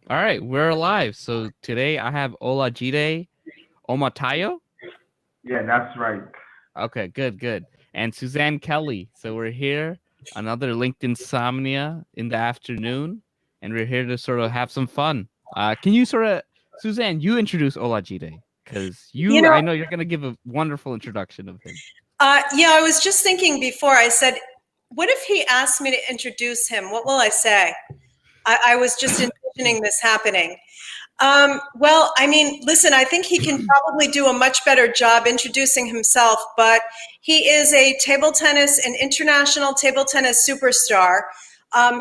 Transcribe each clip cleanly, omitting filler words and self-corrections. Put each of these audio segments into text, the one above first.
All right, we're live. So today I have Olajide Omotayo. Yeah, that's right. Okay, good. And Suzanne Kelly. So we're here, another LinkedIn Insomnia in the afternoon, and we're here to sort of have some fun. Can you Suzanne, you introduce Olajide because You I know, know you're gonna give a wonderful introduction of him. yeah, I was just thinking before. I said, what if he asked me to introduce him? What will I say? I was just envisioning this happening. Well, I mean, listen, I think he can probably do a much better job introducing himself, but he is an international table tennis superstar.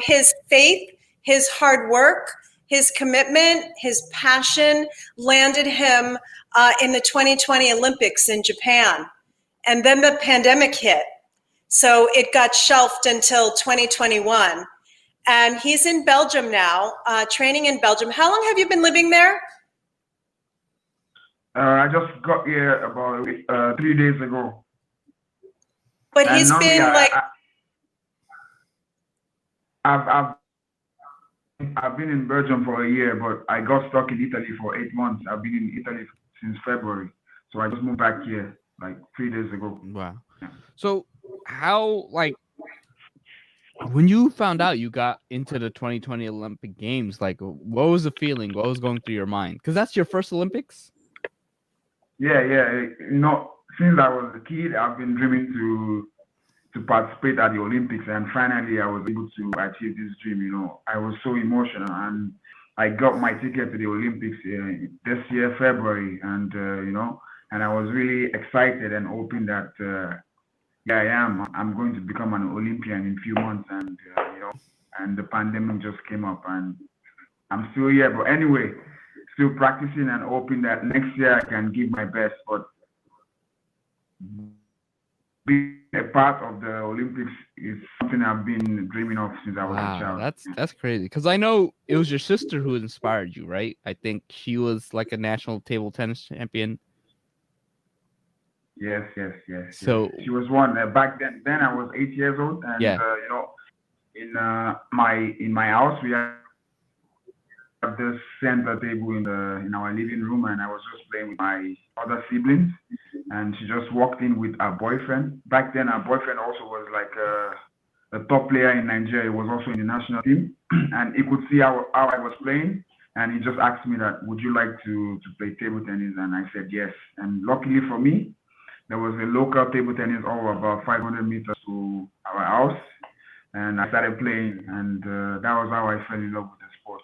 His faith, his hard work, his commitment, his passion landed him in the 2020 Olympics in Japan. And then the pandemic hit. So it got shelved until 2021. And he's in Belgium now, training in Belgium. How long have you been living there? I just got here about 3 days ago, But and he's normally been like, I've I've been in Belgium for a year, but I got stuck in Italy for 8 months. I've been in Italy since February, so I just moved back here like 3 days ago. Wow. Yeah. So how when you found out you got into the 2020 Olympic Games, like what was the feeling? What was going through your mind? Because that's your first Olympics. Yeah. Since I was a kid, I've been dreaming to participate at the Olympics, and finally I was able to achieve this dream. I was so emotional, and I got my ticket to the Olympics this year, February, and and I was really excited and hoping that yeah, I am. I'm going to become an Olympian in a few months, and and the pandemic just came up, and I'm still here. But anyway, still practicing and hoping that next year I can give my best. But being a part of the Olympics is something I've been dreaming of since I was a Wow, child. that's crazy. Because I know it was your sister who inspired you, right? I think she was like a national table tennis champion. Yes. So She was one back then. Then I was 8 years old, and yeah, in my house we had the center table in our living room, and I was just playing with my other siblings, and she just walked in with her boyfriend. Back then, her boyfriend also was like a top player in Nigeria. He was also in the national team, and he could see how I was playing, and he just asked me that, would you like to play table tennis? And I said yes. And luckily for me, there was a local table tennis all about 500 meters to our house, and I started playing, and that was how I fell in love with the sport.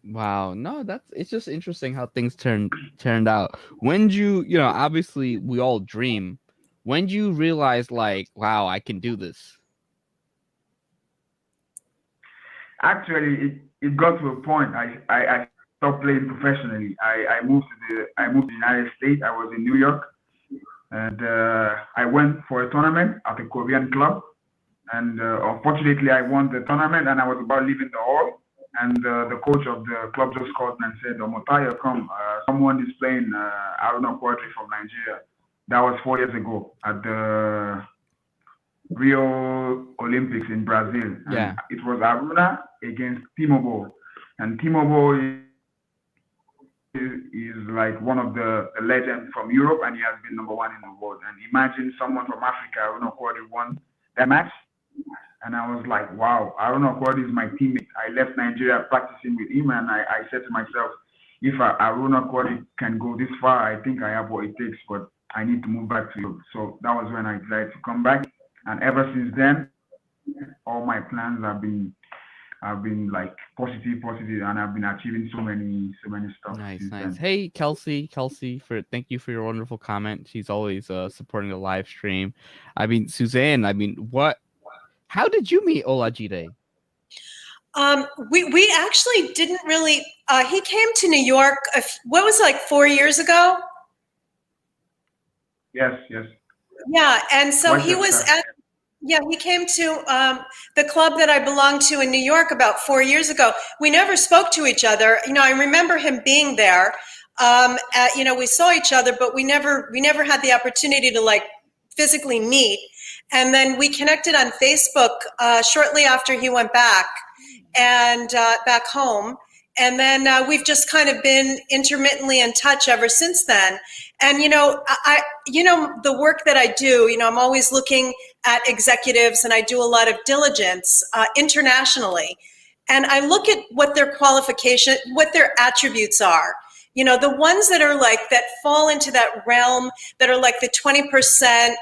wow. No, it's just interesting how things turned out. When obviously we all dream. When do you realize like, wow, I can do this? Actually, it got to a point. I stopped playing professionally. I moved to the United States. I was in New York, and I went for a tournament at a Korean club. And unfortunately, I won the tournament, and I was about leaving the hall. And the coach of the club just called me and said, "Omotayo, come. Someone is playing Aruna Quadri from Nigeria." That was 4 years ago at the Rio Olympics in Brazil, and Yeah. it was Aruna against Timobo, and Timobo is like one of the legends from Europe, and he has been number one in the world. And imagine someone from Africa, Aruna Quadri, won that match, and I was like, wow, Aruna Quadri is my teammate. I left Nigeria practicing with him, and I said to myself, if Aruna Quadri can go this far, I think I have what it takes, but I need to move back to Europe. So that was when I decided to come back. And ever since then, all my plans have been like positive, and I've been achieving so many stuff Nice, since nice. then. Hey, Kelsey, thank you for your wonderful comment. She's always supporting the live stream. I mean, Suzanne, how did you meet Olajide? we actually didn't really, he came to New York, what was it, like 4 years ago? Yes. Yeah, and so he was Westchester. he came to the club that I belonged to in New York about 4 years ago. We never spoke to each other. I remember him being there. We saw each other, but we never had the opportunity to like physically meet. And then we connected on Facebook shortly after he went back. and back home. And then we've just kind of been intermittently in touch ever since then. And the work that I do, I'm always looking at executives, and I do a lot of diligence internationally. And I look at what their what their attributes are. The ones that are that fall into that realm, that are like the 20%,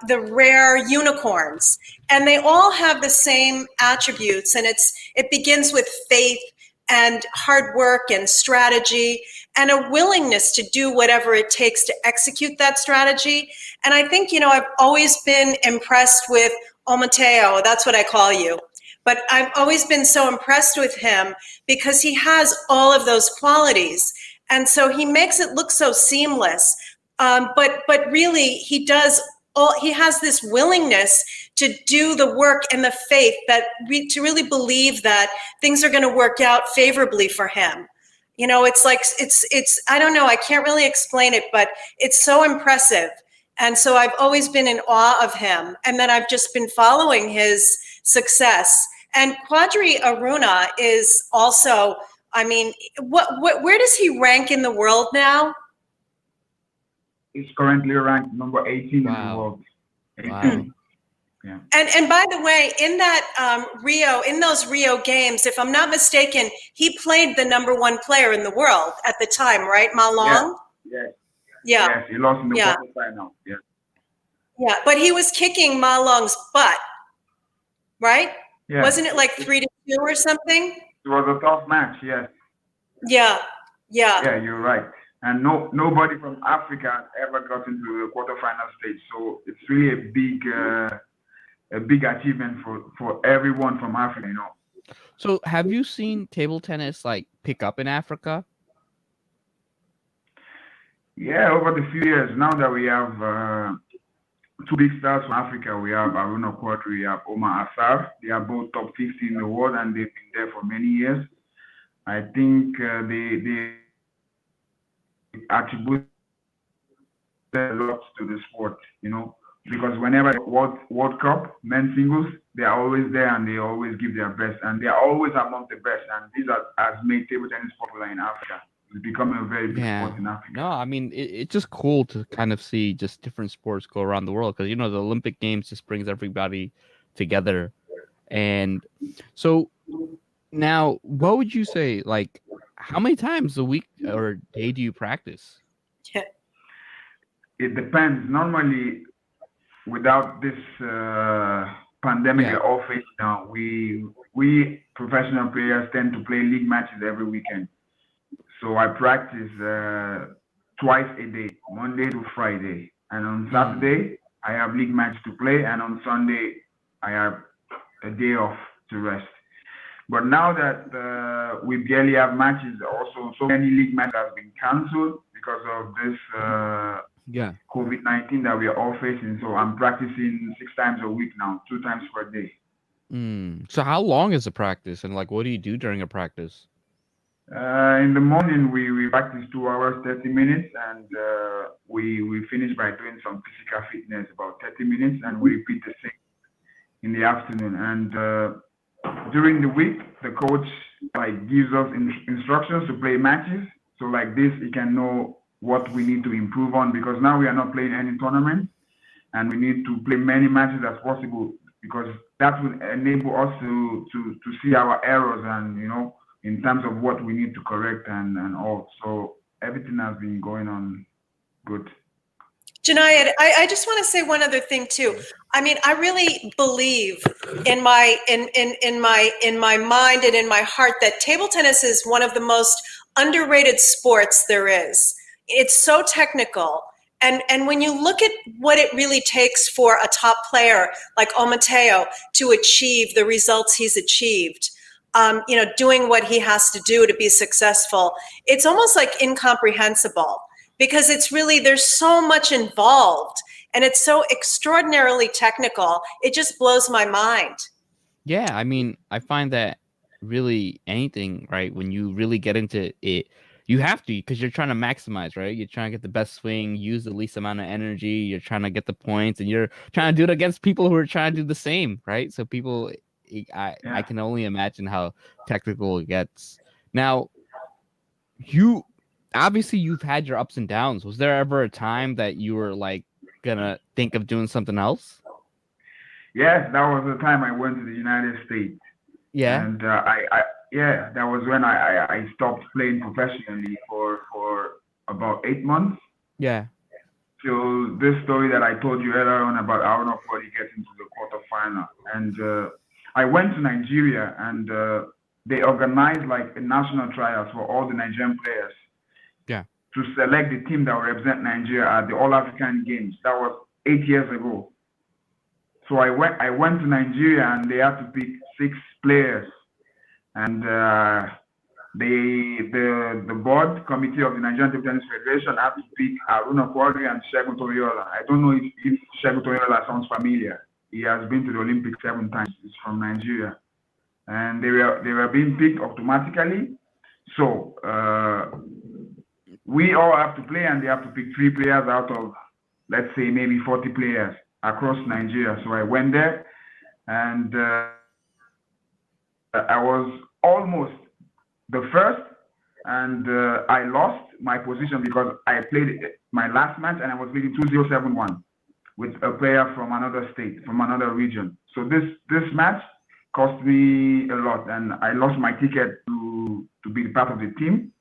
the rare unicorns, and they all have the same attributes. And it begins with faith and hard work and strategy and a willingness to do whatever it takes to execute that strategy. And I think, I've always been impressed with Omotayo. That's what I call you. But I've always been so impressed with him because he has all of those qualities. And so he makes it look so seamless. But really, he has this willingness to do the work and the faith to really believe that things are going to work out favorably for him. It's I don't know, I can't really explain it, but it's so impressive. And so I've always been in awe of him. And then I've just been following his success. And Quadri Aruna is also, where does he rank in the world now? He's currently ranked number 18 in the world. 18. Wow. Yeah. And by the way, in those Rio games, if I'm not mistaken, he played the number 1 player in the world at the time, right? Ma Long? Yes. Yeah. Yes, he lost in the quarterfinal. Yeah. Yeah, but he was kicking Ma Long's butt, right? Yeah. Wasn't it like 3-2 or something? It was a tough match, yes. Yeah. Yeah, you're right. And nobody from Africa ever got into the quarterfinal stage. So it's really a big achievement for everyone from Africa, So have you seen table tennis pick up in Africa? Yeah, over the few years, now that we have 2 big stars from Africa, we have Aruna Quadri, we have Omar Asar. They are both top 50 in the world, and they've been there for many years. I think they attribute a lot to the sport, because whenever World Cup, men's singles, they are always there and they always give their best, and they are always among the best. And this has made table tennis popular in Africa. It's becoming a very big sport in Africa. No, it's just cool to kind of see just different sports go around the world, because the Olympic Games just brings everybody together. And so now, what would you say, how many times a week or day do you practice? It depends. Normally, without this pandemic we're all facing now, we professional players tend to play league matches every weekend. So I practice twice a day, Monday to Friday. And on Saturday, I have league matches to play. And on Sunday, I have a day off to rest. But now that we barely have matches, also so many league matches have been cancelled because of this COVID-19 that we are all facing. So I'm practicing 6 times a week now, 2 times per day. So how long is a practice, and what do you do during a practice? In the morning, we practice 2 hours, 30 minutes, and we finish by doing some physical fitness, about 30 minutes, and we repeat the same in the afternoon. And during the week, the coach gives us instructions to play matches. So this, he can know what we need to improve on, because now we are not playing any tournament, and we need to play many matches as possible, because that will enable us to see our errors and in terms of what we need to correct and all. So everything has been going on good. Janayat, I just want to say one other thing too. I really believe in my mind and in my heart that table tennis is one of the most underrated sports there is. It's so technical. And when you look at what it really takes for a top player like Omotayo to achieve the results he's achieved, doing what he has to do to be successful, it's almost incomprehensible, because it's really, there's so much involved and it's so extraordinarily technical. It just blows my mind. Yeah, I find that really anything, right, when you really get into it, you have to, because you're trying to maximize, right? You're trying to get the best swing, use the least amount of energy, you're trying to get the points, and you're trying to do it against people who are trying to do the same, right? So people I Yeah. can only imagine how technical it gets. Now, you obviously you've had your ups and downs. Was there ever a time that you were like gonna think of doing something else? Yes, that was the time I went to the United States, Yeah, and yeah, that was when I stopped playing professionally for about 8 months. yeah, Till this story that I told you earlier on about Aaron Okwori getting to the quarterfinal, and I went to Nigeria, and they organized like a national trials for all the Nigerian players yeah. to select the team that will represent Nigeria at the All African Games. That was 8 years ago. So I went to Nigeria, and they had to pick 6 players, and the board committee of the Nigerian Table Tennis Federation had to pick Aruna Quadri and Segun Toriola. I don't know if Segun Toriola sounds familiar. He has been to the Olympics 7 times. He's from Nigeria, and they were being picked automatically. So we all have to play, and they have to pick 3 players out of, let's say, maybe 40 players across Nigeria. So I went there, and I was almost the first, and I lost my position because I played my last match and I was leading 2-0-7-1 with a player from another state, from another region. So this match cost me a lot, and I lost my ticket to be part of the team.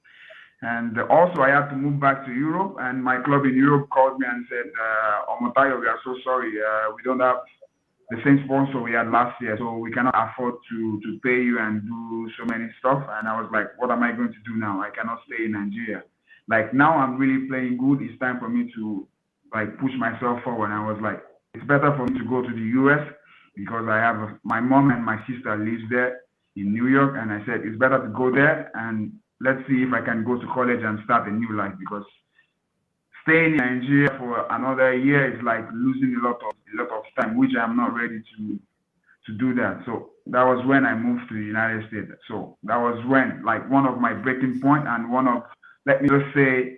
And also, I had to move back to Europe, and my club in Europe called me and said, Omotayo, we are so sorry. We don't have the same sponsor we had last year, so we cannot afford to pay you and do so many stuff. And I was like, what am I going to do now? I cannot stay in Nigeria. Like, now I'm really playing good. It's time for me to like push myself forward. And I was like, it's better for me to go to the US because I have my mom and my sister lives there in New York, and I said it's better to go there and let's see if I can go to college and start a new life, because staying in Nigeria for another year is like losing a lot of time, which I'm not ready to do that. So that was when I moved to the United States. So that was when, like, one of my breaking point, and one of, let me just say,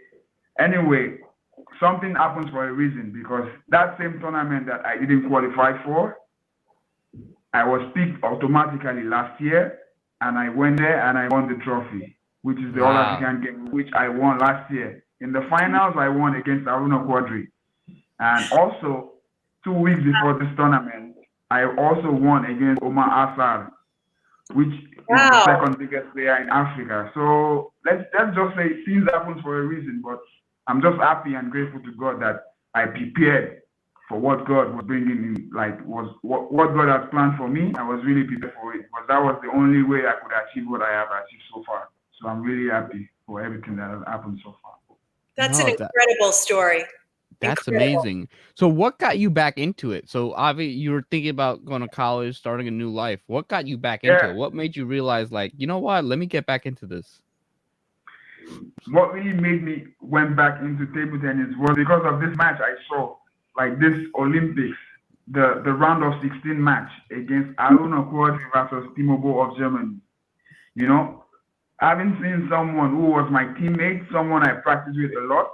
anyway, something happens for a reason, because that same tournament that I didn't qualify for, I was picked automatically last year, and I went there and I won the trophy, which is the All African Game, which I won last year. In the finals, I won against Aruna Quadri. And also, 2 weeks before this tournament, I also won against Omar Assar, which is the second biggest player in Africa. So let's just say things happen for a reason, but I'm just happy and grateful to God that I prepared for what God was bringing in, like was what God has planned for me. I was really prepared for it, because that was the only way I could achieve what I have achieved so far. So I'm really happy for everything that has happened so far. That's an incredible story. That's amazing. So what got you back into it? So obviously you were thinking about going to college, starting a new life. What got you back into it? What made you realize, like, you know what, let me get back into this? What really made me went back into table tennis was because of this match I saw, like this Olympics, the round of 16 match against Aruna Quadri versus Timo Boll of Germany. You know, having seen someone who was my teammate, someone I practiced with a lot,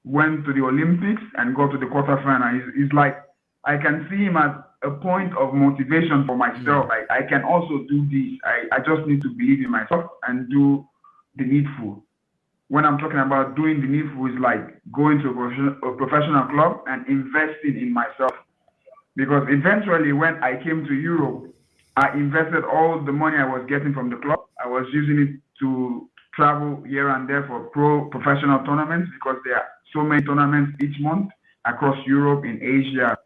went to the Olympics and got to the quarterfinal. It's like I can see him as a point of motivation for myself. I can also do this. I just need to believe in myself and do the needful. When I'm talking about doing the needful, is like going to a professional club and investing in myself. Because eventually, when I came to Europe, I invested all the money I was getting from the club. I was using it to travel here and there for professional tournaments, because there are so many tournaments each month across Europe, in Asia.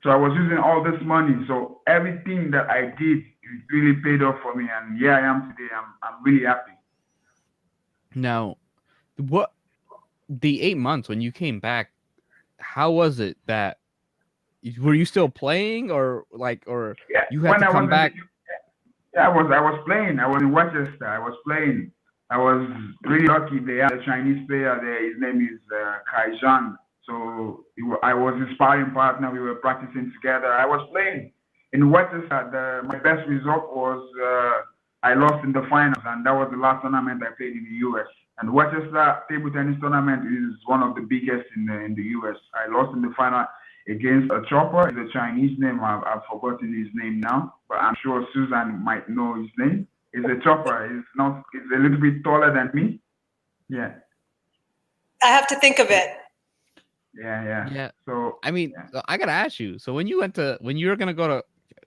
So I was using all this money. So everything that I did, it really paid off for me. And here I am today. I'm really happy. Now, what the 8 months when you came back, how was it that were you still playing, or you had to come back? I was playing. I was in Rochester. I was playing. I was really lucky. They had a Chinese player there. His name is Kai Zhang. So I was his sparring partner. We were practicing together. I was playing in Rochester. My best result was I lost in the finals, and that was the last tournament I played in the US. And Rochester table tennis tournament is one of the biggest in the US. I lost in the final against a chopper. It's a Chinese name. I've forgotten his name now, but I'm sure Suzanne might know his name. It's a chopper. It's not. It's a little bit taller than me. Yeah. I have to think of it. Yeah. So I mean, I gotta ask you. So when you were gonna go to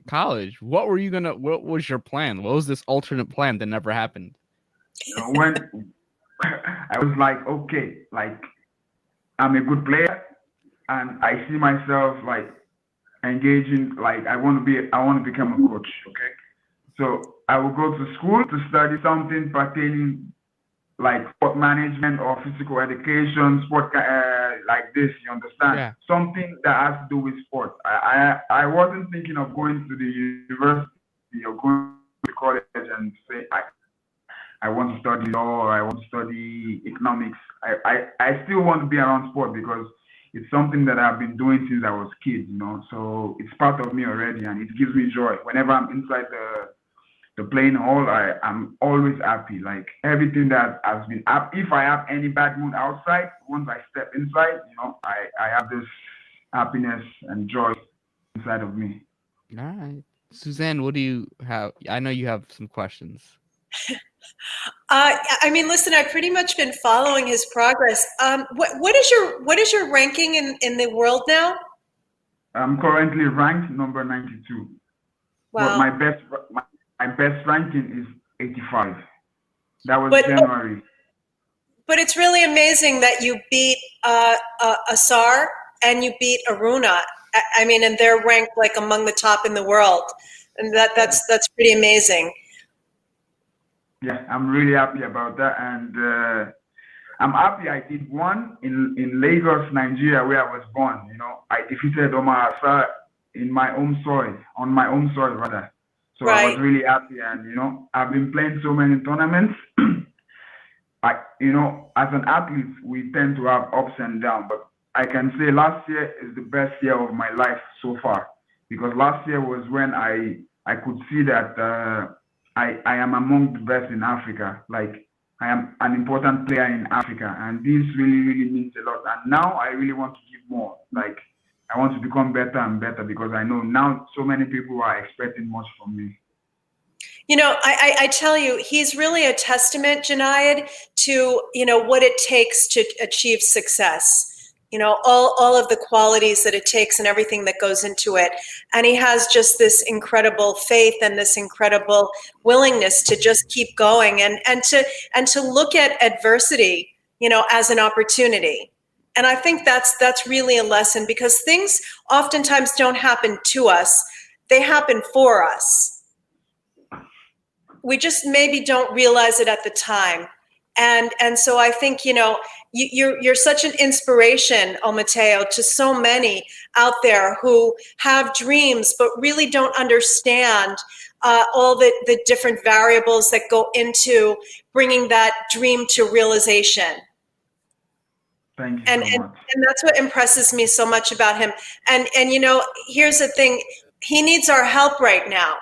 college, what was your plan? What was this alternate plan that never happened? when I was like, okay, like I'm a good player, and I see myself like engaging. Like I want to become a coach. Okay, so I will go to school to study something pertaining like sport management or physical education, sport like this. You understand? Yeah. Something that has to do with sport. I wasn't thinking of going to the university or going to college and say I want to study law or I want to study economics. I still want to be around sport because it's something that I've been doing since I was a kid, you know. So it's part of me already and it gives me joy. Whenever I'm inside the playing hall, I'm always happy. Like everything that has been up. If I have any bad mood outside, once I step inside, you know, I have this happiness and joy inside of me. All right. Suzanne, what do you have? I know you have some questions. I mean, listen, I've pretty much been following his progress. What is your ranking in the world now? I'm currently ranked number 92. Wow. But my best ranking is 85. That was But- January. But it's really amazing that you beat Asar and you beat Aruna. I mean, and they're ranked like among the top in the world, and that's pretty amazing. Yeah, I'm really happy about that, and I'm happy I did one in Lagos, Nigeria, where I was born. You know, I defeated Omar Asar in my own soil, on my own soil rather. So I was Right. really happy, and you know, I've been playing so many tournaments. You know, as an athlete, we tend to have ups and downs, but I can say last year is the best year of my life so far because last year was when I could see that I am among the best in Africa. Like I am an important player in Africa, and this really means a lot. And now I really want to give more. Like I want to become better and better because I know now so many people are expecting much from me. You know, I tell you, he's really a testament, Junaid, to, you know, what it takes to achieve success. You know, all of the qualities that it takes and everything that goes into it. And he has just this incredible faith and this incredible willingness to just keep going and to look at adversity, you know, as an opportunity. And I think that's really a lesson because things oftentimes don't happen to us. They happen for us. We just maybe don't realize it at the time. And so I think, you know, you're such an inspiration, Omotayo, to so many out there who have dreams but really don't understand all the different variables that go into bringing that dream to realization. Thank you so much. And that's what impresses me so much about him. And you know, here's the thing, he needs our help right now,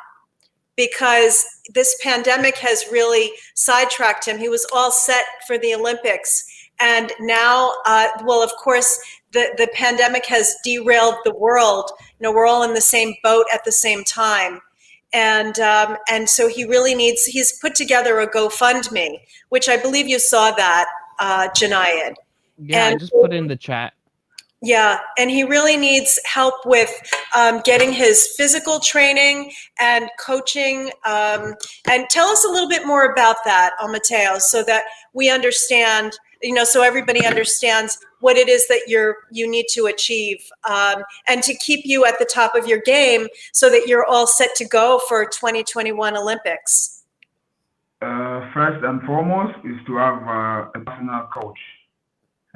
because this pandemic has really sidetracked him. He was all set for the Olympics. And now, well, of course, the pandemic has derailed the world. You know, we're all in the same boat at the same time. And so he really needs, he's put together a GoFundMe, which I believe you saw that, Junaid. Yeah, I just put it in the chat. Yeah, and he really needs help with getting his physical training and coaching. And tell us a little bit more about that, Omotayo, so that we understand, you know, so everybody understands what it is that you need to achieve, and to keep you at the top of your game so that you're all set to go for 2021 Olympics. First and foremost is to have a personal coach,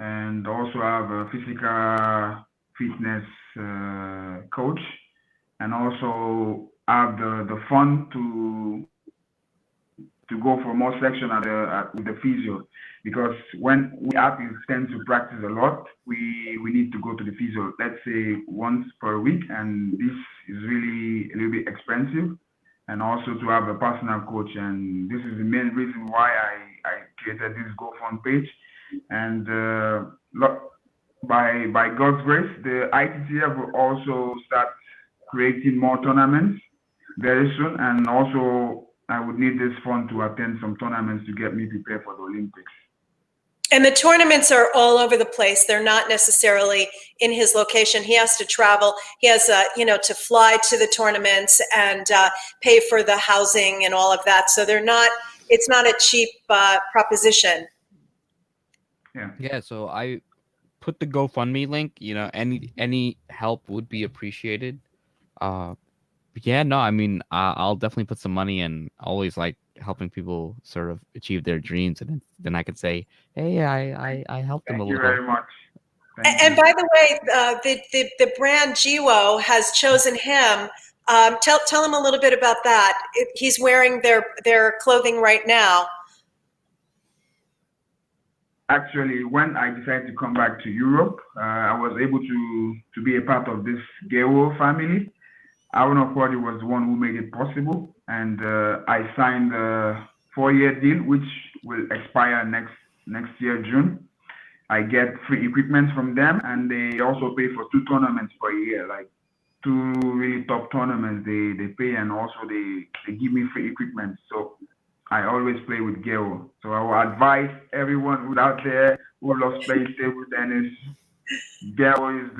and also have a physical fitness coach, and also have the fun to go for more section with the physio, because when we athletes tend to practice a lot, we need to go to the physio, let's say once per week, and this is really a little bit expensive, and also to have a personal coach. And this is the main reason why I created this GoFund page. And by God's grace, the ITTF will also start creating more tournaments very soon, and also I would need this fund to attend some tournaments to get me prepared for the Olympics. And the tournaments are all over the place. They're not necessarily in his location. He has to travel. He has, to fly to the tournaments and pay for the housing and all of that. So it's not a cheap proposition. Yeah. So I put the GoFundMe link. Any help would be appreciated. Yeah, no, I mean, I'll definitely put some money in. Always like helping people sort of achieve their dreams, and then I could say, hey, I helped them a Thank you little. very much. And by the way, the brand Jiwo has chosen him. Tell him a little bit about that. He's wearing their clothing right now. Actually, when I decided to come back to Europe, I was able to be a part of this Gewo family. Aaron Okwadi was the one who made it possible, and I signed a 4-year deal, which will expire next year, June. I get free equipment from them, and they also pay for 2 tournaments per year, like 2 really top tournaments. They pay, and also they give me free equipment. So I always play with Gewo. So I will advise everyone who's out there who loves playing table tennis, Gewo is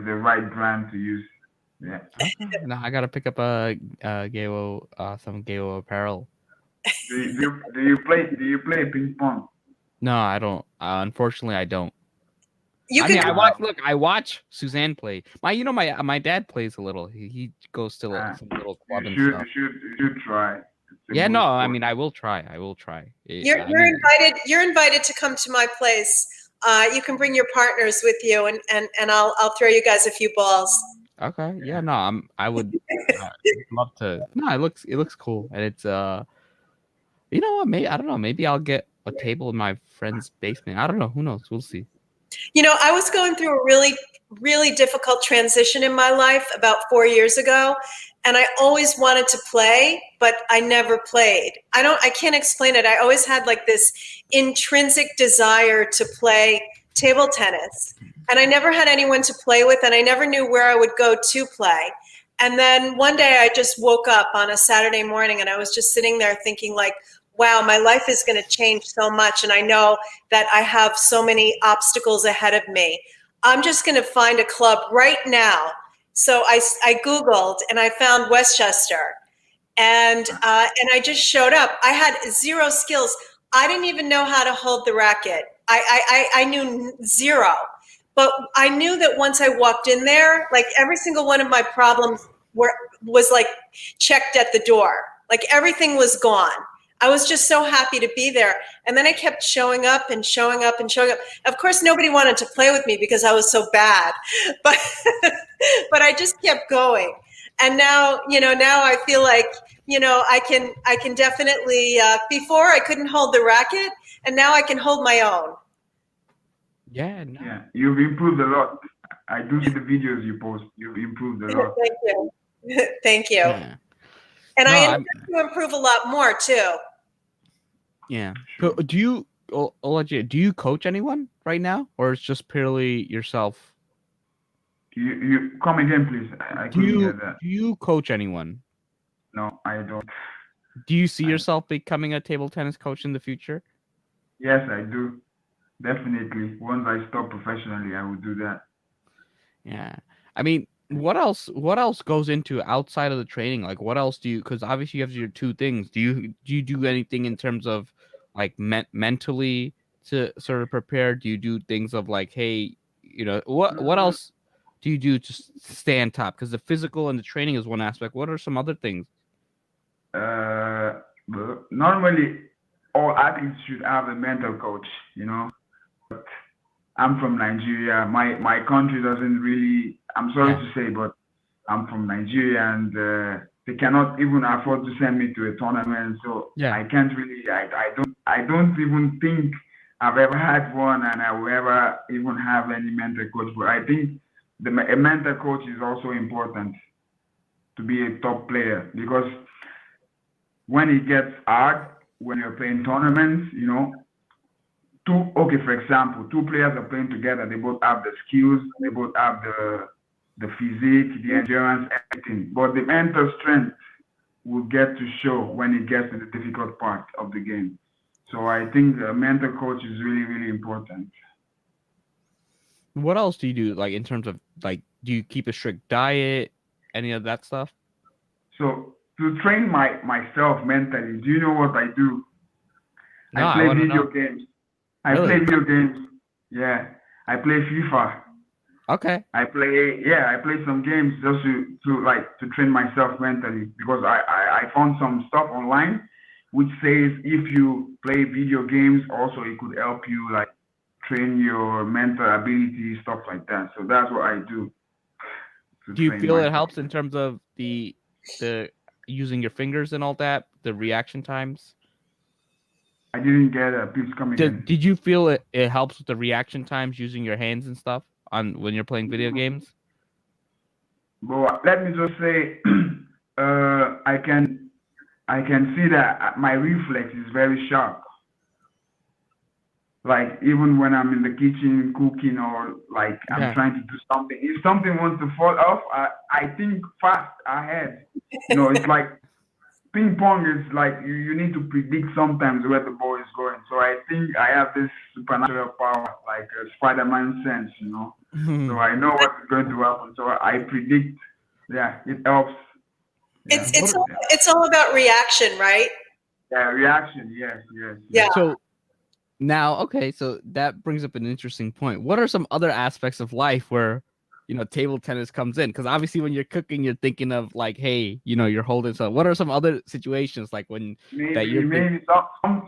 the right brand to use. Yeah. No, I gotta pick up some Gewo apparel. Do you play ping pong? No, I don't. Unfortunately, I don't. You I can mean, I watch Suzanne play. My dad plays a little. He goes to some little club and stuff. You should try. Yeah, no, I mean, I will try. You're invited. You're invited to come to my place. You can bring your partners with you, and I'll throw you guys a few balls. Okay. Yeah. No. I would love to. No. It looks cool, and it's You know what? Maybe I don't know. Maybe I'll get a table in my friend's basement. I don't know. Who knows? We'll see. I was going through a really, really difficult transition in my life about 4 years ago, and I always wanted to play, but I never played. I can't explain it. I always had like this intrinsic desire to play table tennis, and I never had anyone to play with, and I never knew where I would go to play. And then one day I just woke up on a Saturday morning, and I was just sitting there thinking like, wow, my life is going to change so much. And I know that I have so many obstacles ahead of me. I'm just going to find a club right now. So I Googled and I found Westchester, and I just showed up. I had zero skills. I didn't even know how to hold the racket. I knew zero. But I knew that once I walked in there, like every single one of my problems was like checked at the door. Like everything was gone. I was just so happy to be there. And then I kept showing up and showing up and showing up. Of course, nobody wanted to play with me because I was so bad, but I just kept going. And now, now I feel like, I can definitely, before I couldn't hold the racket, and now I can hold my own. Yeah. No. Yeah, you've improved a lot. I do see the videos you post. You've improved a lot. Thank you. Thank you. Yeah. And I intend to improve a lot more too. Yeah. So do you, Olajide, do you coach anyone right now, or it's just purely yourself? You come again, please. I couldn't hear that. Do you coach anyone? No, I don't. Do you see yourself becoming a table tennis coach in the future? Yes, I do. Definitely. Once I stop professionally, I will do that. Yeah. I mean, what else goes into outside of the training? Like what else do you, because obviously you have your 2 things. Do you do anything in terms of like mentally to sort of prepare? Do you do things of like, hey, what else do you do to stay on top? Because the physical and the training is one aspect. What are some other things? Normally all athletes should have a mental coach, But I'm from Nigeria. My country doesn't really, I'm sorry to say, but I'm from Nigeria, and they cannot even afford to send me to a tournament. So I can't really, I don't even think I've ever had one, and I will ever even have any mental coach. But I think a mental coach is also important to be a top player, because when it gets hard, when you're playing tournaments, for example, two players are playing together. They both have the skills, they both have the physique, the endurance, everything. But the mental strength will get to show when it gets to the difficult part of the game. So I think a mental coach is really, really important. What else do you do, like in terms of like, do you keep a strict diet, any of that stuff? So to train myself mentally, do you know what I do? No, I I play want to video know. games. I Really? play video games. Yeah, I play FIFA. Okay. I play some games just to train myself mentally because I found some stuff online which says if you play video games also it could help you like train your mental ability, stuff like that. So that's what I do to Do you train feel it myself. helps in terms of the using your fingers and all that, the reaction times? I didn't get a please come again. Did you feel it helps with the reaction times using your hands and stuff on when you're playing video games? But let me just say, I can see that my reflex is very sharp. Like even when I'm in the kitchen cooking or like I'm trying to do something, if something wants to fall off, I think fast ahead. It's like ping pong is like you need to predict sometimes where the ball is going. So I think I have this supernatural power, like a Spider-Man sense, So I know what's going to happen. So I predict. Yeah, it helps. Yeah. It's all about reaction, right? Yeah, reaction. Yes. Yeah. So now, okay, so that brings up an interesting point. What are some other aspects of life where, table tennis comes in? Because obviously when you're cooking, you're thinking of like, hey, you're holding something. What are some other situations like when maybe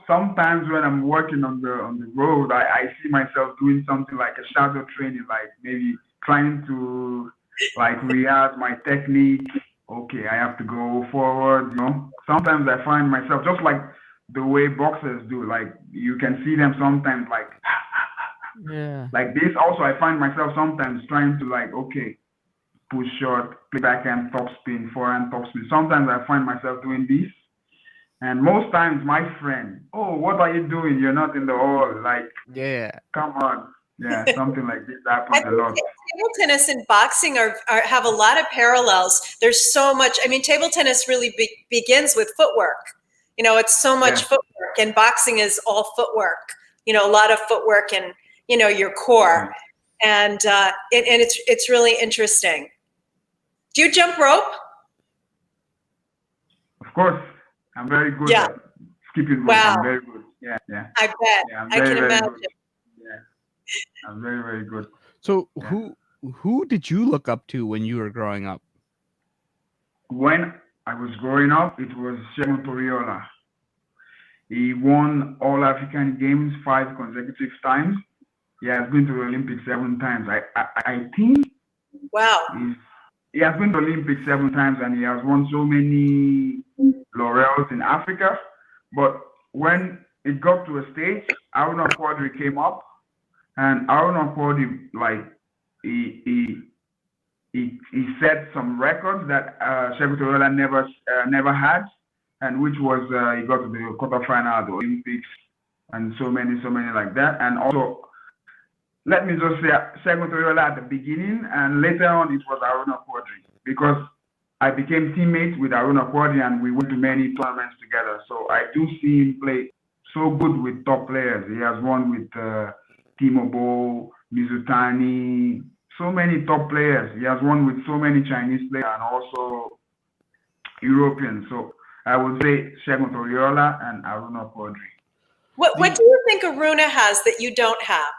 sometimes when I'm working on the road, I see myself doing something like a shadow training, like maybe trying to like rehearse my technique. Okay, I have to go forward. Sometimes I find myself just like the way boxers do, like you can see them sometimes like like this. Also I find myself sometimes trying to like, okay, push short, play backhand, top spin, forehand, top spin. Sometimes I find myself doing this, and most times my friend, oh, what are you doing? You're not in the hall. Like, come on. Yeah, something like this happens a lot. Table tennis and boxing have a lot of parallels. There's so much. I mean, table tennis really begins with footwork. It's so much footwork, and boxing is all footwork. A lot of footwork and your core, and it's really interesting. Do you jump rope? Of course, I'm very good at skipping rope. Wow. I'm very good. Yeah. I bet. Yeah, I can imagine. Good. Yeah, I'm very, very good. So who did you look up to when you were growing up? When I was growing up, it was Segun Toriola. He won all African Games 5 consecutive times. He has been to the Olympics 7 times. I think. Wow. He has been to the Olympics 7 times, and he has won so many laurels in Africa. But when it got to a stage, Aruna Quadri came up, and Aruna Quadri, like, he set some records that Segun Toriola never had, and which was he got to the quarterfinal of the Olympics, and so many like that. And also, let me just say Segun Toriola at the beginning, and later on it was Aruna Quadri, because I became teammates with Aruna Quadri and we went to many tournaments together. So I do see him play so good with top players. He has won with Timo Boll, Mizutani, so many top players. He has won with so many Chinese players and also Europeans. So I would say Segun Toriola and Aruna Quadri. What do you think Aruna has that you don't have?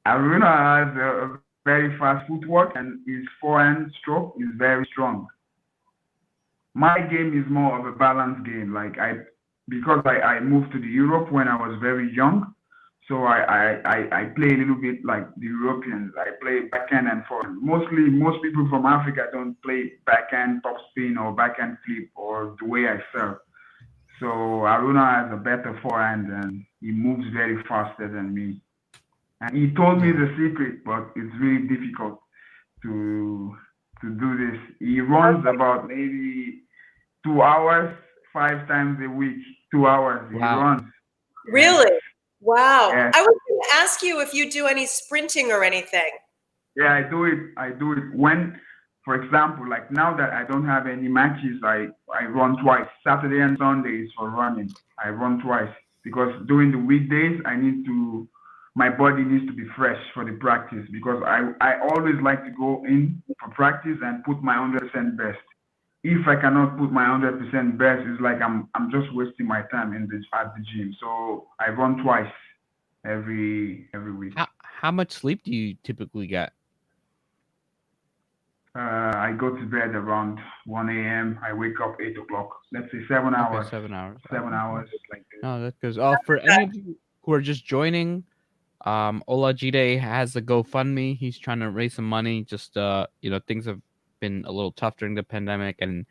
Aruna has a very fast footwork, and his forehand stroke is very strong. My game is more of a balanced game. Like because I moved to the Europe when I was very young, so I play a little bit like the Europeans. I play backhand and forehand. Most people from Africa don't play backhand top spin or backhand flip or the way I serve. So Aruna has a better forehand and he moves very faster than me. And he told me the secret, but it's really difficult to do this. He runs about maybe 2 hours, 5 times a week. 2 hours. Wow. He runs. Really? Wow. Yes. I was going to ask you if you do any sprinting or anything. Yeah, I do it when, for example, like now that I don't have any matches, I run twice. Saturday and Sunday is for running. I run twice because during the weekdays my body needs to be fresh for the practice because I always like to go in for practice and put my 100% best. If I cannot put my 100% best, it's like I'm just wasting my time at the gym. So I run twice every week. How much sleep do you typically get? I go to bed around 1 a.m. I wake up 8 o'clock. Let's say 7 hours. Okay, 7 hours. 7 hours, like this. No, that's because for any of you who are just joining, Olajide has a GoFundMe. He's trying to raise some money. Just things have been a little tough during the pandemic, and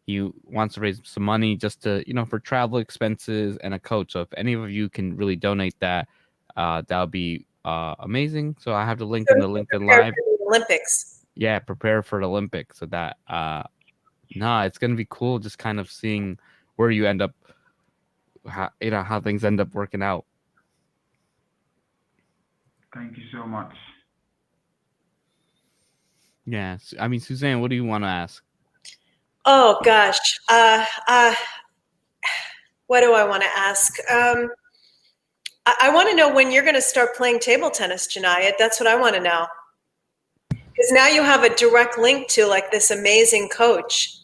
he wants to raise some money just to for travel expenses and a coach. So if any of you can really donate that, that would be amazing. So I have the link in the LinkedIn Live. Olympics. Yeah, prepare for the Olympics. So that it's gonna be cool just kind of seeing where you end up, how things end up working out. Thank you so much. Yeah, I mean, Suzanne, what do you want to ask? Oh gosh, what do I want to ask? I want to know when you're going to start playing table tennis, Janayat. That's what I want to know. Because now you have a direct link to like this amazing coach.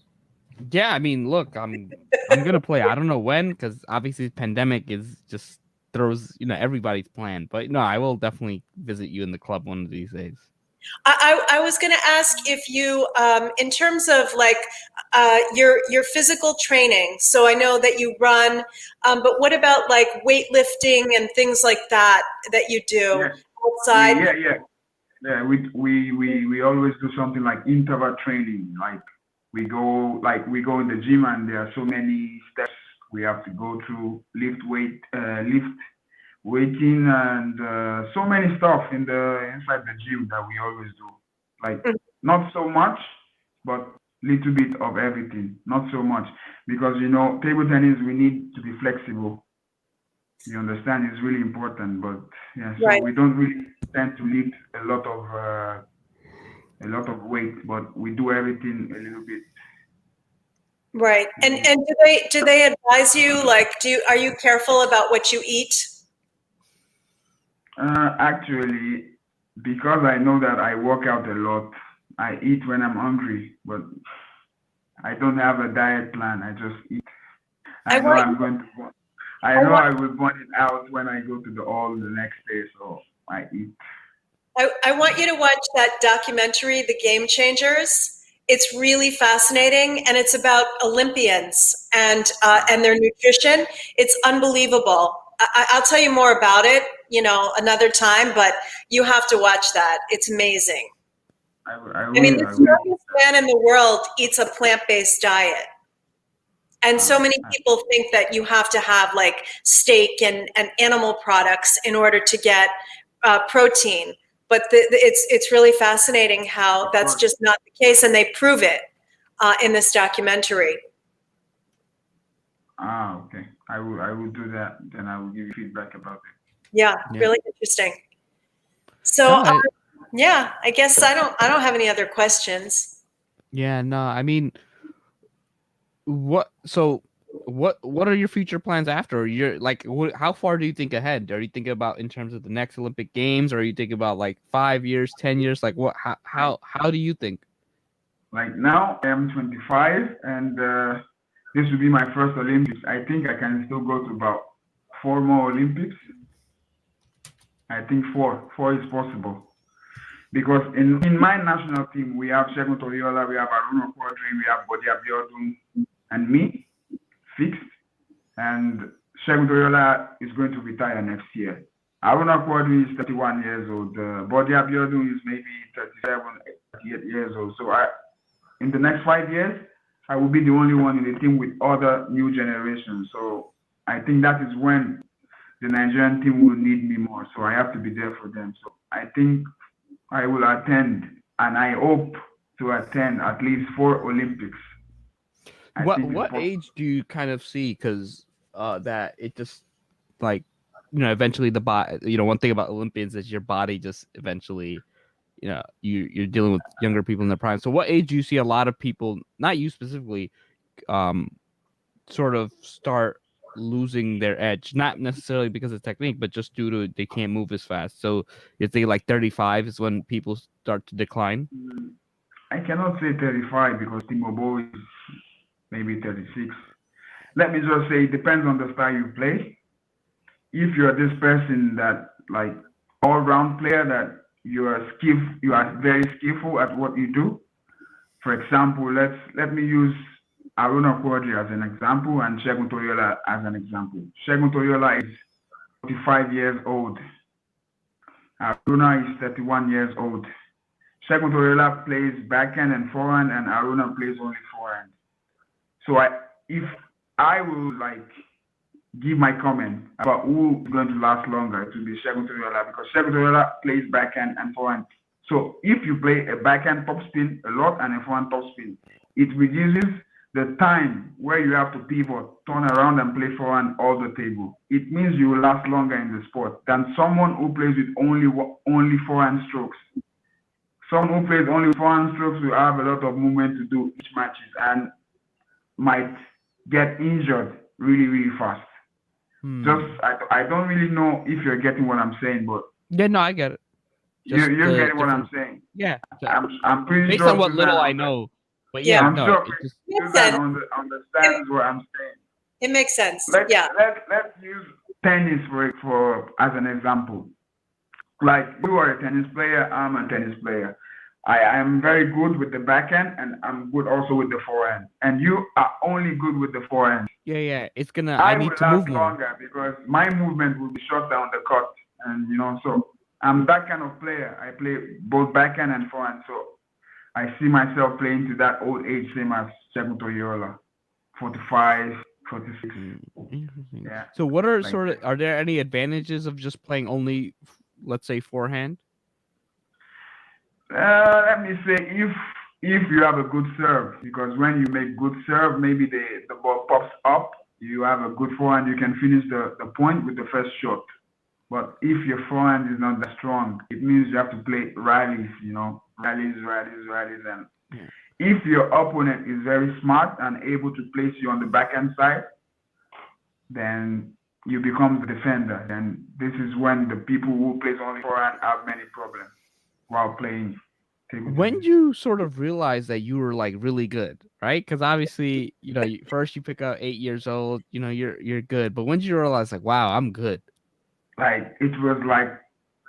Yeah, I mean, look, I'm gonna play. I don't know when, because obviously the pandemic is just throws everybody's plan. But no, I will definitely visit you in the club one of these days. I was going to ask if you, in terms of like your physical training. So I know that you run, but what about like weightlifting and things like that you do outside? Yeah. We always do something like interval training. Like we go in the gym and there are so many steps we have to go through, lift weighting and so many stuff inside the gym that we always do. Like not so much, but little bit of everything. Not so much because table tennis we need to be flexible. You understand? It's really important, but yeah, so we don't really tend to lift a lot of weight, but we do everything a little bit. Right. And do they advise you, like, are you careful about what you eat? Actually, because I know that I work out a lot, I eat when I'm hungry, but I don't have a diet plan. I just eat. I know I will burn it out when I go to the hall the next day, so I eat. I want you to watch that documentary, The Game Changers. It's really fascinating, and it's about Olympians and their nutrition. It's unbelievable. I'll tell you more about it, another time, but you have to watch that. It's amazing. I mean, the strongest man in the world eats a plant-based diet. And so many people think that you have to have like steak and animal products in order to get protein. But it's really fascinating how that's just not the case, and they prove it in this documentary. Okay. I will do that. Then I will give you feedback about it. Yeah. Really interesting. So I guess I don't have any other questions. Yeah, no, I mean, what are your future plans after? You're like, how far do you think ahead? Are you thinking about in terms of the next Olympic Games, or are you thinking about like 5 years, 10 years? Like what? How do you think? Like now, I am 25, and this will be my first Olympics. I think I can still go to about 4 more Olympics. I think four is possible. Because in my national team, we have Segun Toriola, we have Aruna Quadri, we have Bodi Abiodun, and me, fixed. And Segun Toriola is going to retire next year. Aruna Quadri is 31 years old. Bodi Abiodun is maybe 37, 38 years old. So in the next 5 years, I will be the only one in the team with other new generations. So I think that is when the Nigerian team will need me more. So I have to be there for them. So I think I will attend, and I hope to attend at least 4 Olympics. What age do you kind of see? Because that it just like eventually the body, one thing about Olympians is your body just eventually, you're dealing with younger people in their prime. So what age do you see a lot of people, not you specifically, sort of start losing their edge, not necessarily because of technique, but just due to they can't move as fast? So you think like 35 is when people start to decline? I cannot say 35 because Timobo is maybe 36. Let me just say it depends on the style you play. If you're this person that like all-round player that you are very skillful at what you do. For example, let me use Aruna Quadri as an example and Segun Toyola as an example. Segun Toyola is 45 years old. Aruna is 31 years old. Segun Toyola plays backhand and forehand, and Aruna plays only forehand. So if I will like give my comment about who is going to last longer, it will be Segun Toyola because Segun Toyola plays backhand and forehand. So if you play a backhand topspin a lot and a forehand topspin, it reduces the time where you have to pivot, turn around and play forehand all the table. It means you will last longer in the sport than someone who plays with only forehand strokes. Someone who plays only forehand strokes will have a lot of movement to do each matches and might get injured really, really fast. I don't really know if you're getting what I'm saying, but yeah, no, I get it. You're getting what I'm saying. Yeah, I'm pretty based sure on what little I know. But yeah, I'm no, sure Suzanne understands what I'm saying. It makes sense. Let's use tennis for as an example. Like you are a tennis player, I'm a tennis player. I am very good with the backhand and I'm good also with the forehand. And you are only good with the forehand. Yeah. I need to move more longer because my movement will be short down the court. And so I'm that kind of player. I play both backhand and forehand. So I see myself playing to that old age, same as Segun Toyola, 45, 46. Yeah. So what are are there any advantages of just playing only, let's say, forehand? Let me say if you have a good serve, because when you make good serve, maybe the ball pops up, you have a good forehand, you can finish the point with the first shot. But if your forehand is not that strong, it means you have to play rallies, rallies. And if your opponent is very smart and able to place you on the backhand side, then you become the defender. And this is when the people who plays only forehand have many problems while playing. When did you sort of realize that you were like really good, right? Because obviously, first you pick up 8 years old, you're good. But when did you realize like, wow, I'm good? Like it was like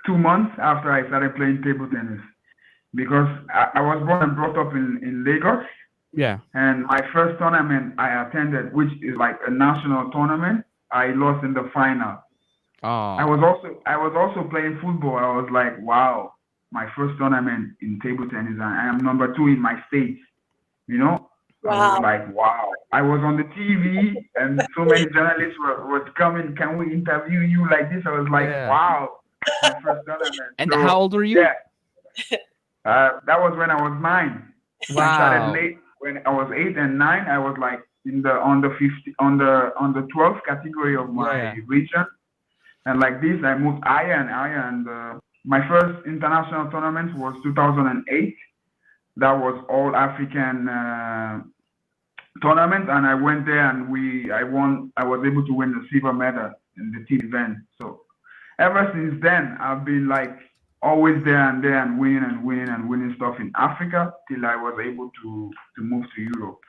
2 months after I started playing table tennis, because I was born and brought up in Lagos. Yeah. And my first tournament I attended, which is like a national tournament, I lost in the final. Oh. I was also playing football. I was like, wow, my first tournament in table tennis, and I am number 2 in my state. Wow. I was like, wow. I was on the TV and so many journalists were coming, can we interview you like this? I was like, wow, my first tournament. And so, how old were you? Yeah. That was when I was 9. Wow. I started late. When I was 8 and 9, I was like on the 12th category of my region. And like this, I moved higher and higher. And my first international tournament was 2008. That was all African tournament, and I went there and I won. I was able to win the silver medal in the team event. So ever since then, I've been like always there and winning stuff in Africa till I was able to move to Europe.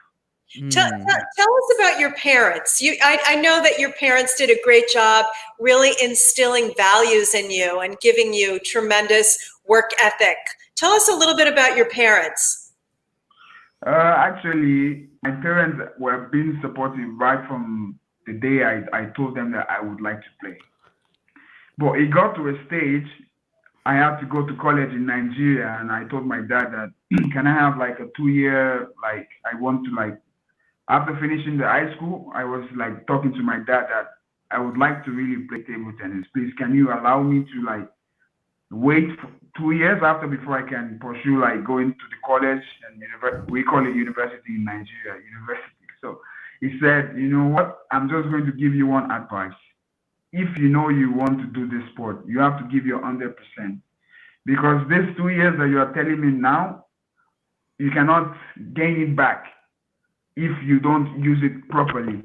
Tell us about your parents. I know that your parents did a great job really instilling values in you and giving you tremendous work ethic. Tell us a little bit about your parents. Actually, my parents were being supportive right from the day I told them that I would like to play. But it got to a stage, I had to go to college in Nigeria, and I told my dad that, can I have like a 2-year, like I want to like, after finishing the high school, I was like talking to my dad that I would like to really play table tennis. Please, can you allow me to like wait for 2 years before I can pursue like going to the college and we call it university in Nigeria, university. So he said, you know what? I'm just going to give you one advice. if you know you want to do this sport, you have to give your 100%. Because these 2 years that you are telling me now, you cannot gain it back if you don't use it properly.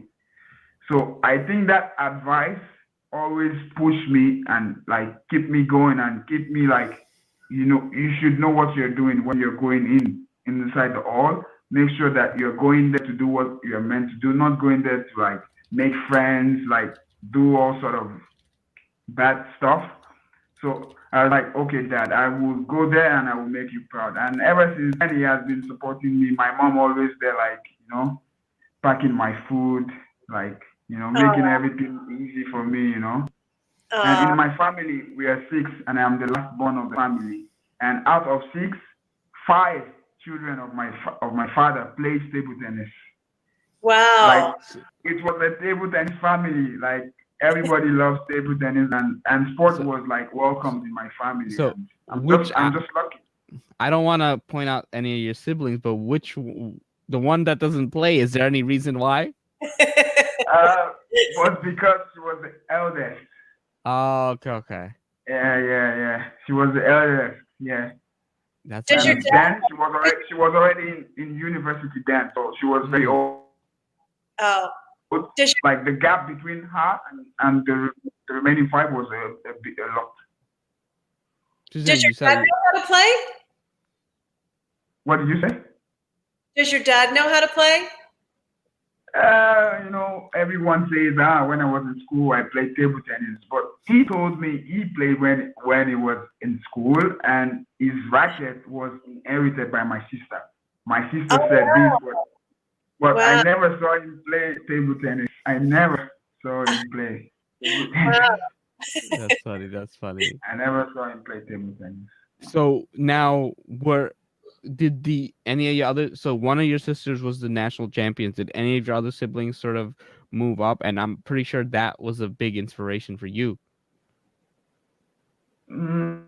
So I think that advice always push me and like keep me going and keep me like, you should know what you're doing when you're going inside the hall. Make sure that you're going there to do what you're meant to do, not going there to like make friends, like do all sort of bad stuff. So I was like, okay, Dad, I will go there and I will make you proud. And ever since then, he has been supporting me. My mom always there, like, packing my food, like, making everything easy for me. And in my family, we are 6, and I am the last born of the family. And out of 6, 5 children of my father play table tennis. Wow. Like, it was a table tennis family. Like, everybody loves table tennis, and sports was like welcomed in my family. So I'm just lucky. I don't want to point out any of your siblings, but the one that doesn't play, is there any reason why? Was because she was the eldest. Oh, okay. Yeah. She was the eldest. Yeah. That's Does your then she was already in university then, so she was very old. Oh. Like the gap between her and the remaining 5 was a lot. Does your dad know how to play? What did you say? Does your dad know how to play? Everyone says, when I was in school, I played table tennis. But he told me he played when he was in school, and his racket was inherited by my sister. My sister said this was. But I never saw him play table tennis. I never saw him play. That's funny. I never saw him play table tennis. So now, did any of your other? So one of your sisters was the national champions. Did any of your other siblings sort of move up? And I'm pretty sure that was a big inspiration for you. No,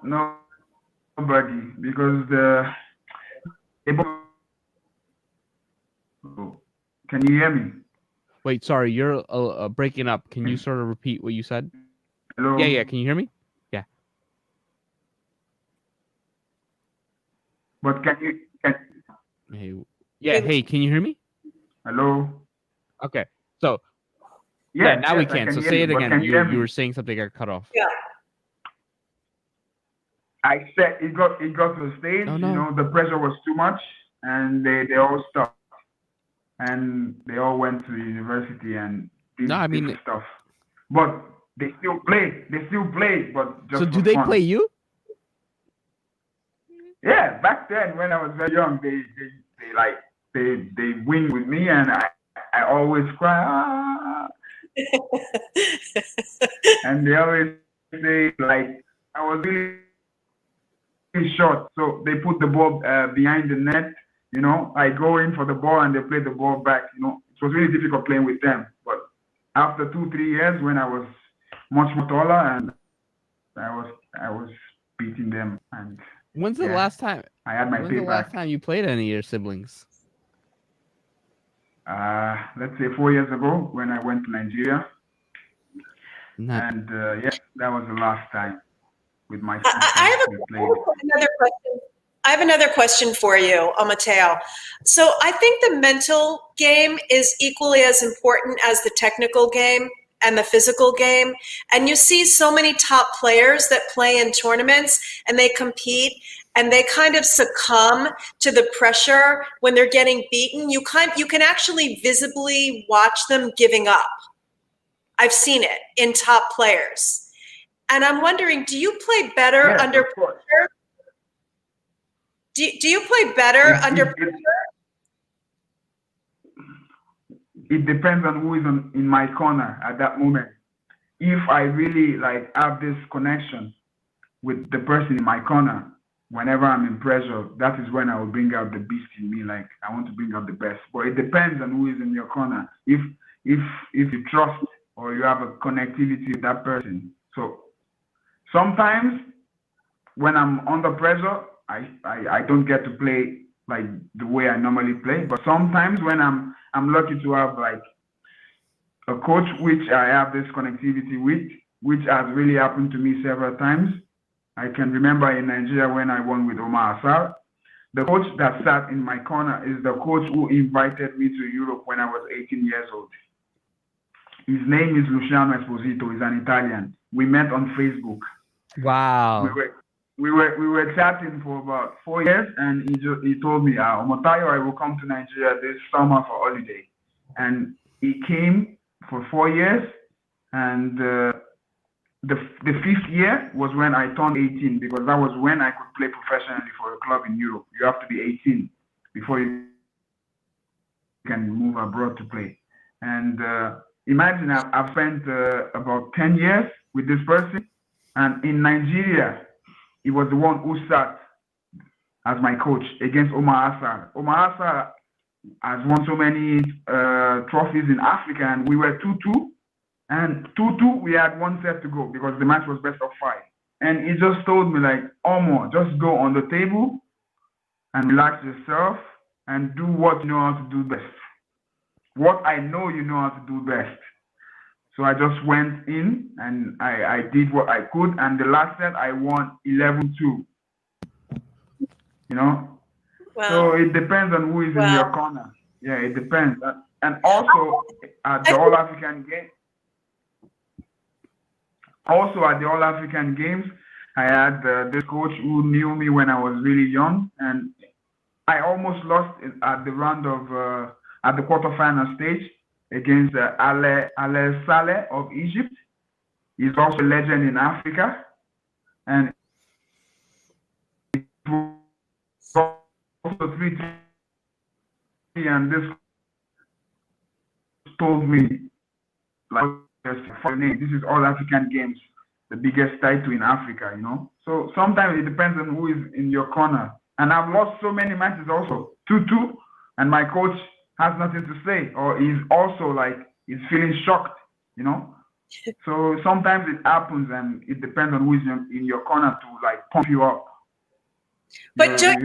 nobody, because Can you hear me? Wait, sorry, you're breaking up. Can you sort of repeat what you said? Hello? Yeah. Can you hear me? Yeah. But Hey, can you hear me? Hello? Okay. So now now we can. So say it again. You were saying something got cut off. Yeah. I said it got to the stage, Oh, no. The pressure was too much, and they all stopped. And they all went to university and did different stuff. But they still play. But just so do they fun. play you? Yeah, back then when I was very young, they win with me, and I always cry. And they always say like I was really short, so they put the ball behind the net. I go in for the ball and they play the ball back. It was really difficult playing with them. But after 2-3 years, when I was much more taller, and I was beating them. And when's the last time I had my payback? The last time you played any of your siblings? Let's say 4 years ago when I went to Nigeria. And that was the last time with my sister. I have another question for you, Omotayo. So I think the mental game is equally as important as the technical game and the physical game. And you see so many top players that play in tournaments and they compete and they kind of succumb to the pressure when they're getting beaten. You can actually visibly watch them giving up. I've seen it in top players. And I'm wondering, do you play better under pressure? Do you play better under pressure? It depends on who is in my corner at that moment. If I really have this connection with the person in my corner, whenever I'm in pressure, that is when I will bring out the beast in me. Like I want to bring out the best. But it depends on who is in your corner. If you trust or you have a connectivity with that person. So sometimes when I'm under pressure, I don't get to play like the way I normally play. But sometimes when I'm I'm lucky to have like a coach which I have this connectivity with, which has really happened to me several times. I can remember in Nigeria when I won with Omar Assar, the coach that sat in my corner is the coach who invited me to Europe when I was 18 years old. His name is Luciano Esposito. He's an Italian. We met on Facebook. Wow. We were chatting for about 4 years, and he told me, Omotayo, I will come to Nigeria this summer for holiday. And he came for 4 years, and the fifth year was when I turned 18, because that was when I could play professionally for a club in Europe. You have to be 18 before you can move abroad to play. And imagine I've spent about 10 years with this person, and in Nigeria, he was the one who sat as my coach against Omar Assar. Omar Assar has won so many trophies in Africa, and we were 2-2. And 2-2, we had 1 set to go because the match was best of 5. And he just told me, like, Omo, just go on the table and relax yourself and do what you know how to do best. What I know you know how to do best. So I just went in and I did what I could. And the last set, I won 11-2. You know? Wow. So it depends on who is in your corner. Yeah, it depends. And also at the All-African game, I had this coach who knew me when I was really young, and I almost lost at the round of at the quarterfinal stage against Ale Saleh of Egypt. He's also a legend in Africa, and it was also 3-3. And this told me, like, this is All African Games, the biggest title in Africa, you know. So sometimes it depends on who is in your corner. And I've lost so many matches also, 2-2, and my coach has nothing to say, or he's also like, he's feeling shocked, you know. So sometimes it happens, and it depends on who is in your corner to like pump you up. But don't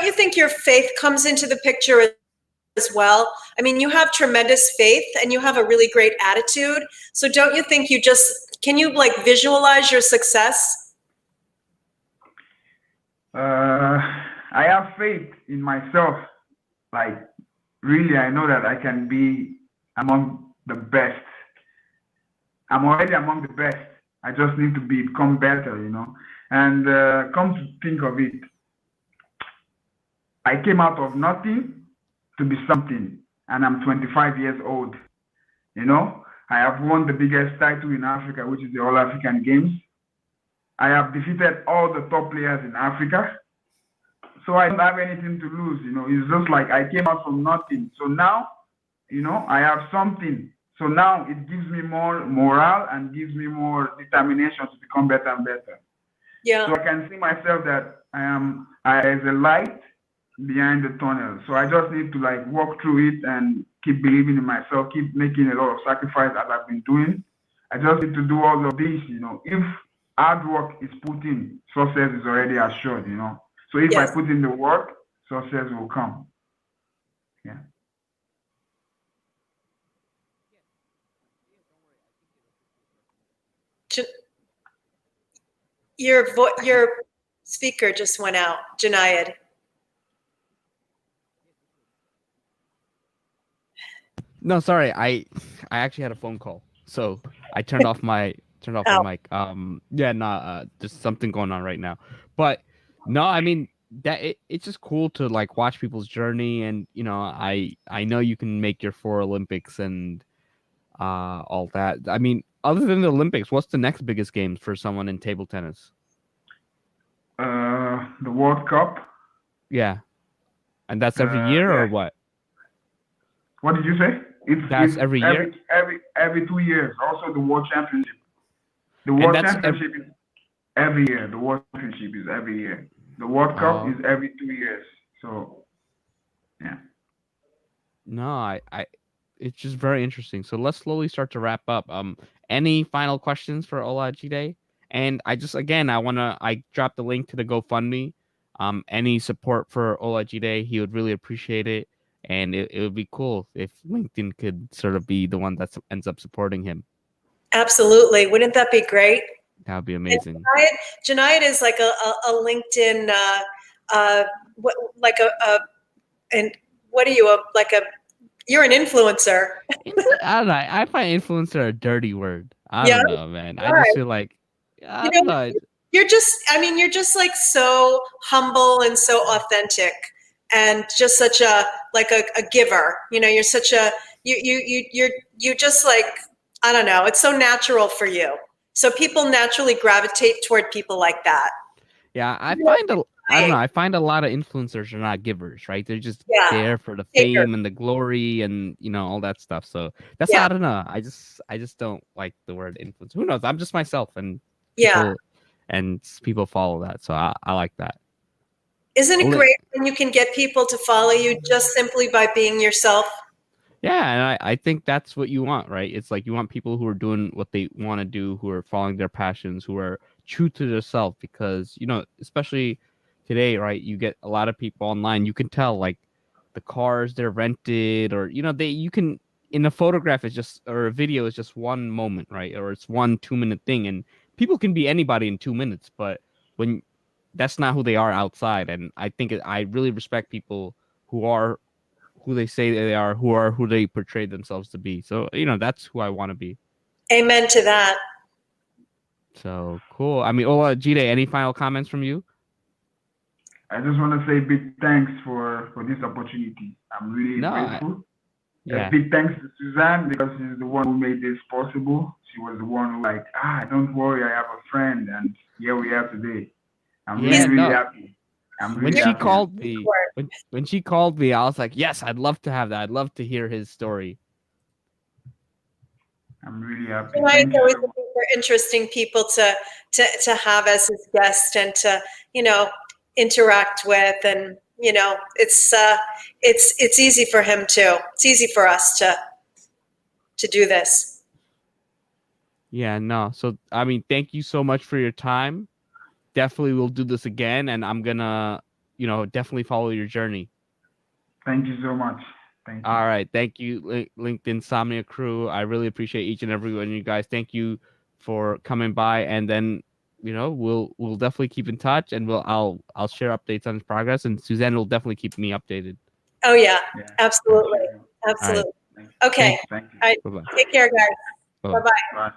you think your faith comes into the picture as well? I mean, you have tremendous faith and you have a really great attitude. So don't you think can you like visualize your success? I have faith in myself. Like, really, I know that I can be among the best. I'm already among the best. I just need to become better, you know. And come to think of it, I came out of nothing to be something, and I'm 25 years old. You know, I have won the biggest title in Africa, which is the All African Games. I have defeated all the top players in Africa. So I don't have anything to lose, you know. It's just like I came out from nothing. So now, you know, I have something. So now it gives me more morale and gives me more determination to become better and better. Yeah. So I can see myself that there's a light behind the tunnel. So I just need to like walk through it and keep believing in myself, keep making a lot of sacrifice as I've been doing. I just need to do all of this, you know. If hard work is put in, success is already assured, you know. So if I put in the work, success will come. Yeah. Your speaker just went out, Janayad. No, sorry. I actually had a phone call, so I turned off my mic. Just something going on right now. But no, I mean that it's just cool to like watch people's journey, and you know, I know you can make your 4 Olympics and all that. I mean, other than the Olympics, what's the next biggest games for someone in table tennis? The World Cup. Yeah, and that's every year or what? What did you say? That's every year. Every 2 years. Also, the World Championship. The World Championship is every year. The World Championship is every year. The World Cup is every 2 years. So, yeah. No, it's just very interesting. So let's slowly start to wrap up. Any final questions for Olajide? And I dropped the link to the GoFundMe. Any support for Olajide, he would really appreciate it. and it would be cool if LinkedIn could sort of be the one that ends up supporting him. Absolutely. Wouldn't that be great? That would be amazing. Junaid is like a LinkedIn, and what are you, you're an influencer. I don't know. I find influencer a dirty word. I don't know, man. I just feel like, I don't know. You're just like so humble and so authentic and just such a giver. You're such a, you're just like, I don't know. It's so natural for you. So people naturally gravitate toward people like that. Yeah, I find a lot of influencers are not givers, right? They're just there for the fame and the glory and all that stuff. So that's I don't know. I just don't like the word influencer. Who knows? I'm just myself, and people follow that. So I like that. Isn't it great when you can get people to follow you just simply by being yourself? Yeah, and I think that's what you want, right? It's like you want people who are doing what they want to do, who are following their passions, who are true to themselves, because especially today, right? You get a lot of people online. You can tell like the cars they're rented, or you can, in a photograph or a video is just one moment, right? Or it's 1-2 minute thing, and people can be anybody in 2 minutes, but when that's not who they are outside. And I think I really respect people who are who they say they are, who they portray themselves to be. So, that's who I want to be. Amen to that. So cool. I mean, Olajide, any final comments from you? I just want to say big thanks for this opportunity. I'm really grateful. Big thanks to Suzanne, because she's the one who made this possible. She was the one who don't worry, I have a friend, and here we are today. I'm really happy. When she called me, I was like, yes, I'd love to have that. I'd love to hear his story. I'm really happy. It's always looking for interesting people to have as his guest and to interact with, and it's easy for him too. It's easy for us to do this. Yeah, no. So I mean, thank you so much for your time. Definitely we'll do this again, and I'm gonna definitely follow your journey. Thank you so much. Thank you. All right, thank you, LinkedIn Insomnia crew. I really appreciate each and every one of you guys. Thank you for coming by, and then we'll definitely keep in touch, and I'll share updates on his progress, and Suzanne will definitely keep me updated. Oh yeah. Absolutely. Absolutely. Right. Okay. Thank you. All right. Bye-bye. Take care, guys. Bye-bye. Bye-bye. Bye.